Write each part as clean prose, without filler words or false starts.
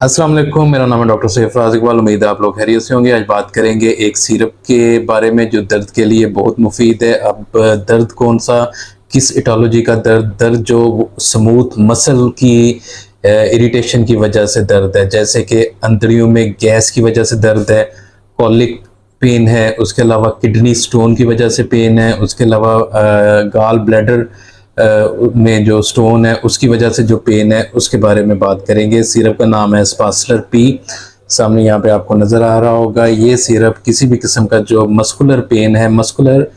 अस्सलाम वालेकुम, मेरा नाम है डॉक्टर सैफ राज़ इकबाल। उम्मीद है आप लोग खैरियत से होंगे। आज बात करेंगे एक सिरप के बारे में जो दर्द के लिए बहुत मुफीद है। अब दर्द कौन सा, किस एटोलॉजी का दर्द, दर्द जो स्मूथ मसल की इरिटेशन की वजह से दर्द है, जैसे कि अंतड़ियों में गैस की वजह से दर्द है, कॉलिक पेन है, उसके अलावा किडनी स्टोन की वजह से पेन है, उसके अलावा गाल ब्लैडर में जो स्टोन है उसकी वजह से जो पेन है उसके बारे में बात करेंगे। सिरप का नाम है स्पासलर पी। सामने यहाँ पे आपको नज़र आ रहा होगा। ये सिरप किसी भी किस्म का जो मस्कुलर पेन है, मस्कुलर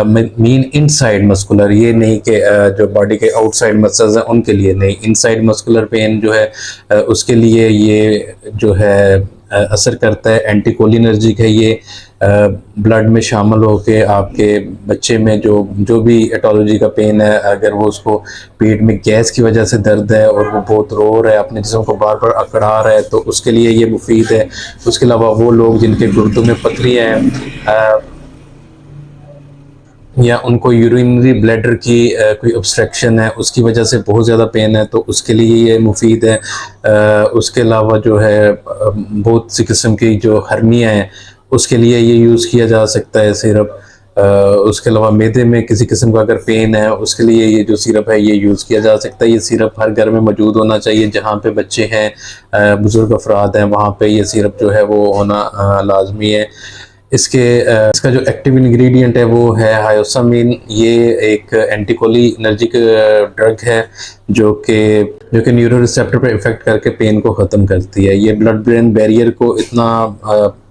मीन इनसाइड मस्कुलर, ये नहीं कि जो बॉडी के आउटसाइड मसल्स हैं उनके लिए नहीं, इनसाइड मस्कुलर पेन जो है उसके लिए ये जो है असर करता है। एंटीकोलिनर्जिक है ये, ब्लड में शामिल होके आपके बच्चे में जो जो भी एटोलॉजी का पेन है, अगर वो उसको पेट में गैस की वजह से दर्द है और वो बहुत रो रहा है, अपने जिस्म को बार बार अकड़ा रहा है, तो उसके लिए ये मुफीद है। उसके अलावा वो लोग जिनके गुर्दों में पथरियाँ हैं या उनको यूरिनरी ब्लैडर की कोई ऑब्स्ट्रक्शन है, उसकी वजह से बहुत ज़्यादा पेन है, तो उसके लिए ये मुफीद है। उसके अलावा जो है बहुत सी किस्म की जो हर्नियाँ हैं उसके लिए ये यूज़ किया जा सकता है सिरप। उसके अलावा मैदे में किसी किस्म का अगर पेन है उसके लिए ये जो सिरप है ये यूज़ किया जा सकता है। ये सिरप हर घर में मौजूद होना चाहिए। जहाँ पे बच्चे हैं, बुज़ुर्ग अफराद हैं, वहाँ पे ये सिरप जो है वो होना लाजमी है। इसका जो एक्टिव इंग्रेडिएंट है वो है हायोसामिन। ये एक एंटीकोलिनर्जिक ड्रग है जो कि न्यूरो रिसेप्टर पर इफेक्ट करके पेन को ख़त्म करती है। ये ब्लड ब्रेन बैरियर को इतना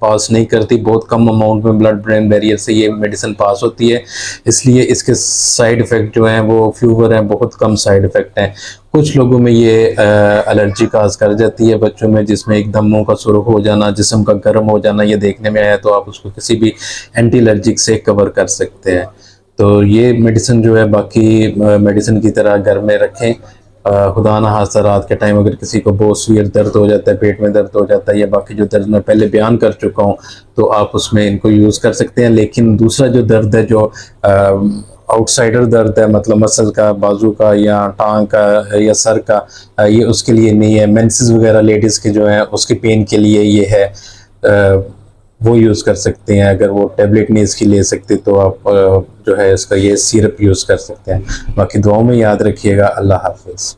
पास नहीं करती, बहुत कम अमाउंट में ब्लड ब्रेन बैरियर से ये मेडिसिन पास होती है, इसलिए इसके साइड इफ़ेक्ट जो हैं वो फ्यूवर हैं, बहुत कम साइड इफ़ेक्ट हैं। कुछ लोगों में ये एलर्जी काज कर जाती है बच्चों में, जिसमें एकदम मुंह का सुर्ख हो जाना, जिस्म का गर्म हो जाना, ये देखने में आया, तो आप उसको किसी भी एंटी एलर्जिक से कवर कर सकते हैं। तो ये मेडिसिन जो है बाकी मेडिसिन की तरह घर में रखें। खुदा ना खास्ता रात के टाइम अगर किसी को बहुत सीवियर दर्द हो जाता है, पेट में दर्द हो जाता है, या बाकी जो दर्द मैं पहले बयान कर चुका हूँ, तो आप उसमें इनको यूज़ कर सकते हैं। लेकिन दूसरा जो दर्द है, जो आउटसाइडर दर्द है, मतलब मसल का, बाजू का या टांग का या सर का, ये उसके लिए नहीं है। मेंसेस वगैरह लेडीज़ के जो है उसके पेन के लिए ये है, वो यूज़ कर सकते हैं। अगर वो टेबलेट नहीं इसकी ले सकते तो आप जो है इसका ये सिरप यूज़ कर सकते हैं। बाकी दुआओं में याद रखिएगा। अल्लाह हाफिज़।